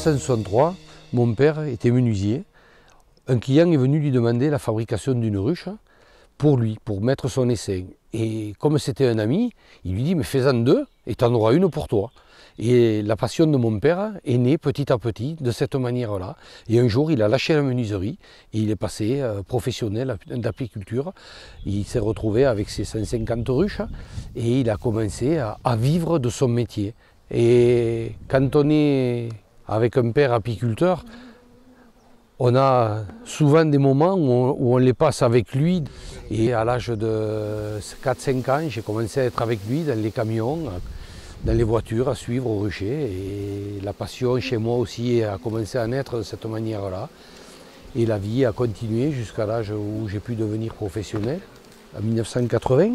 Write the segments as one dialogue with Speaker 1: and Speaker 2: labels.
Speaker 1: 1963, mon père était menuisier. Un client est venu lui demander la fabrication d'une ruche pour lui, pour mettre son essaim. Et comme c'était un ami, il lui dit « mais fais-en deux et tu en auras une pour toi ». Et la passion de mon père est née petit à petit de cette manière-là. Et un jour, il a lâché la menuiserie et il est passé professionnel d'apiculture. Il s'est retrouvé avec ses 150 ruches et il a commencé à vivre de son métier. Et quand on est avec un père apiculteur, on a souvent des moments où on les passe avec lui. Et à l'âge de 4-5 ans, j'ai commencé à être avec lui dans les camions, dans les voitures, à suivre au rucher. Et la passion chez moi aussi a commencé à naître de cette manière-là. Et la vie a continué jusqu'à l'âge où j'ai pu devenir professionnel, en 1980.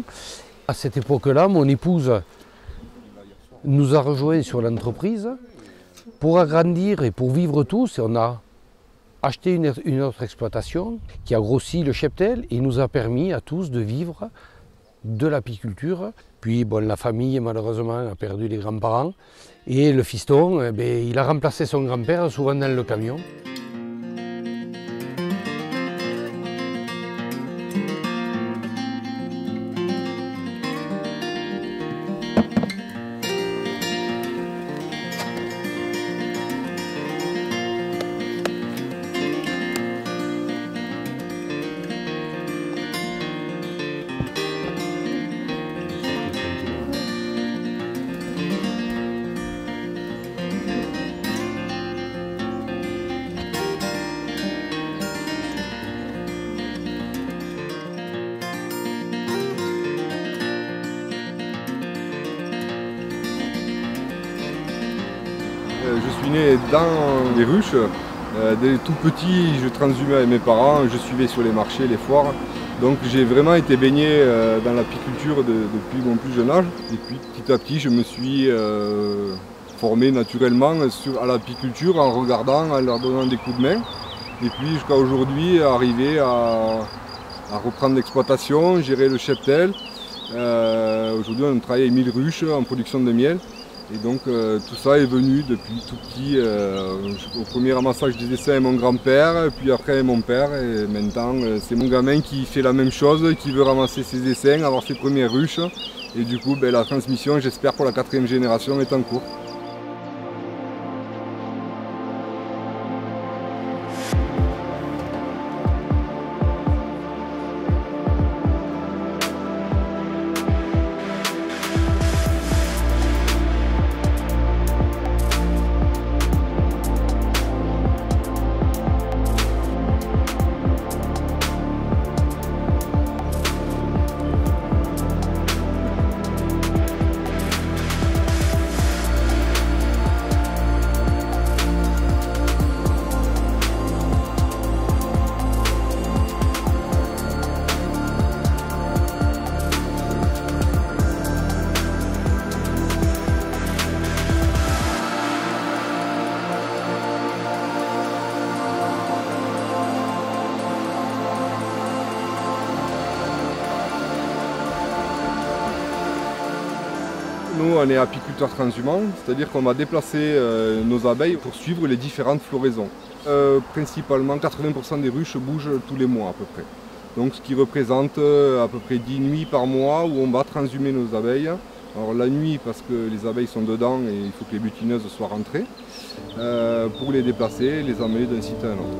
Speaker 1: À cette époque-là, mon épouse nous a rejoints sur l'entreprise pour agrandir et pour vivre tous. Et on a acheté une autre exploitation qui a grossi le cheptel et nous a permis à tous de vivre de l'apiculture. Puis bon, la famille malheureusement a perdu les grands-parents et le fiston, il a remplacé son grand-père souvent dans le camion.
Speaker 2: Je suis né dans les ruches. Dès tout petit, je transhumais avec mes parents, je suivais sur les marchés, les foires. Donc j'ai vraiment été baigné dans l'apiculture depuis mon plus jeune âge. Et puis petit à petit, je me suis formé naturellement à l'apiculture en regardant, en leur donnant des coups de main. Et puis jusqu'à aujourd'hui, arriver à reprendre l'exploitation, gérer le cheptel. Aujourd'hui, on travaille avec 1000 ruches en production de miel. Et donc tout ça est venu depuis tout petit, au premier ramassage des essaims avec mon grand-père, puis après avec mon père, et maintenant c'est mon gamin qui fait la même chose, qui veut ramasser ses essaims, avoir ses premières ruches, et du coup la transmission, j'espère pour la 4e génération, est en cours. Nous, on est apiculteurs transhumants, c'est-à-dire qu'on va déplacer nos abeilles pour suivre les différentes floraisons. Principalement, 80% des ruches bougent tous les mois à peu près. Donc, ce qui représente à peu près 10 nuits par mois où on va transhumer nos abeilles. Alors la nuit, parce que les abeilles sont dedans et il faut que les butineuses soient rentrées, pour les déplacer, les emmener d'un site à un autre.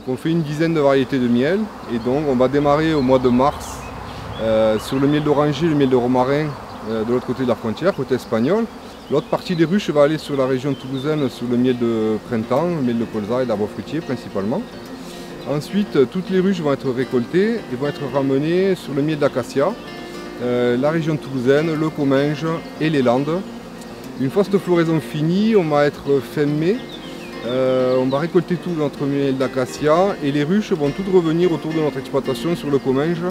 Speaker 2: on fait une dizaine de variétés de miel et donc on va démarrer au mois de mars sur le miel d'oranger, le miel de romarin de l'autre côté de la frontière, côté espagnol. L'autre partie des ruches va aller sur la région toulousaine sur le miel de printemps, le miel de colza et d'arbres fruitiers principalement. Ensuite, toutes les ruches vont être récoltées et vont être ramenées sur le miel d'acacia, la région toulousaine, le Comminges et les Landes. Une fois cette floraison finie, on va être fin mai. On va récolter tout notre miel d'acacia et les ruches vont toutes revenir autour de notre exploitation sur le Comminges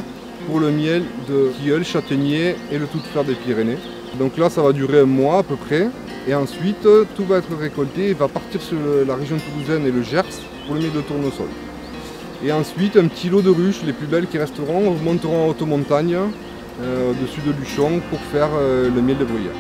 Speaker 2: pour le miel de tilleul, châtaignier et le toute-fleur des Pyrénées. Donc là ça va durer un mois à peu près et ensuite tout va être récolté et va partir sur la région toulousaine et le Gers pour le miel de tournesol. Et ensuite un petit lot de ruches, les plus belles qui resteront, monteront en haute montagne au-dessus de Luchon pour faire le miel de bruyère.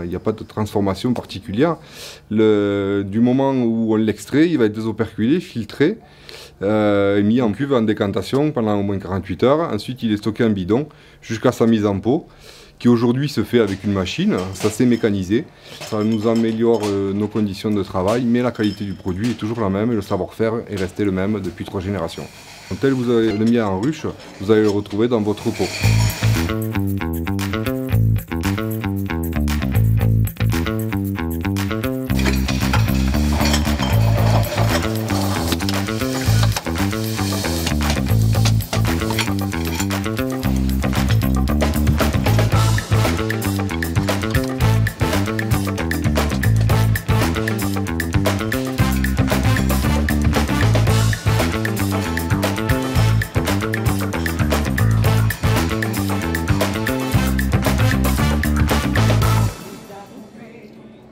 Speaker 2: Il n'y a pas de transformation particulière. Du moment où on l'extrait, il va être désoperculé, filtré, mis en cuve en décantation pendant au moins 48 heures. Ensuite, il est stocké en bidon jusqu'à sa mise en pot, qui aujourd'hui se fait avec une machine. Ça s'est mécanisé. Ça nous améliore nos conditions de travail, mais la qualité du produit est toujours la même et le savoir-faire est resté le même depuis 3 générations. Donc, tel vous avez le miel en ruche, vous allez le retrouver dans votre pot.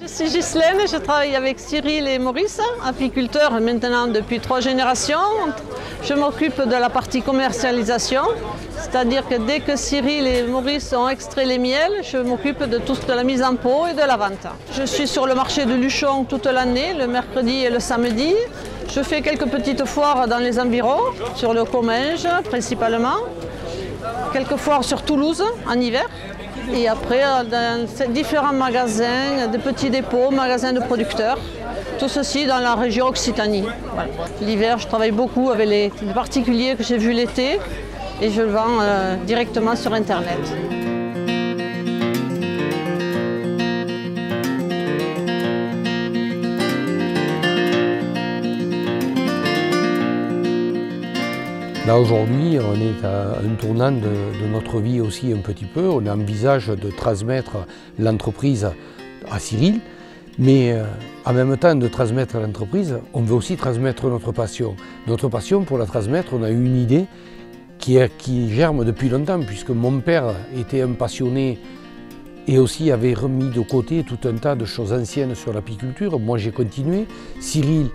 Speaker 3: Je suis Ghislaine, je travaille avec Cyril et Maurice, apiculteurs maintenant depuis 3 générations. Je m'occupe de la partie commercialisation, c'est-à-dire que dès que Cyril et Maurice ont extrait les miels, je m'occupe de la mise en pot et de la vente. Je suis sur le marché de Luchon toute l'année, le mercredi et le samedi. Je fais quelques petites foires dans les environs, sur le Comminges principalement, quelques foires sur Toulouse en hiver. Et après, dans différents magasins, des petits dépôts, magasins de producteurs, tout ceci dans la région Occitanie. Voilà. L'hiver, je travaille beaucoup avec les particuliers que j'ai vus l'été et je le vends directement sur Internet.
Speaker 1: Là aujourd'hui, on est à un tournant de notre vie aussi un petit peu. On envisage de transmettre l'entreprise à Cyril, mais en même temps de transmettre l'entreprise, on veut aussi transmettre notre passion. Notre passion, pour la transmettre, on a eu une idée qui germe depuis longtemps, puisque mon père était un passionné et aussi avait remis de côté tout un tas de choses anciennes sur l'apiculture. Moi j'ai continué, Cyril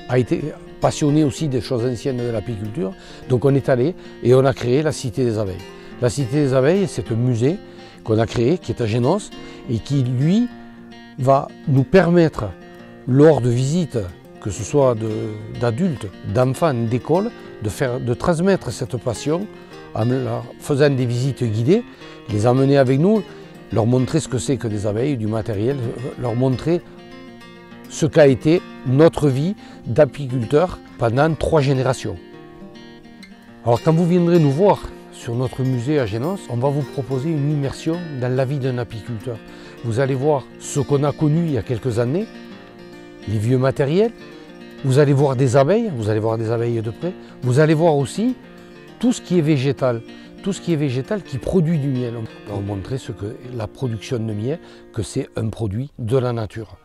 Speaker 1: a été passionné aussi des choses anciennes de l'apiculture, donc on est allé et on a créé la Cité des Abeilles. La Cité des Abeilles, c'est un musée qu'on a créé, qui est à Génos, et qui, lui, va nous permettre, lors de visites, que ce soit d'adultes, d'enfants, d'école, de transmettre cette passion en leur faisant des visites guidées, les emmener avec nous, leur montrer ce que c'est que des abeilles, du matériel, leur montrer ce qu'a été notre vie d'apiculteur pendant 3 générations. Alors quand vous viendrez nous voir sur notre musée à Génonce, on va vous proposer une immersion dans la vie d'un apiculteur. Vous allez voir ce qu'on a connu il y a quelques années, les vieux matériels, vous allez voir des abeilles, vous allez voir des abeilles de près, vous allez voir aussi tout ce qui est végétal, qui produit du miel. On va vous montrer ce que la production de miel, que c'est un produit de la nature.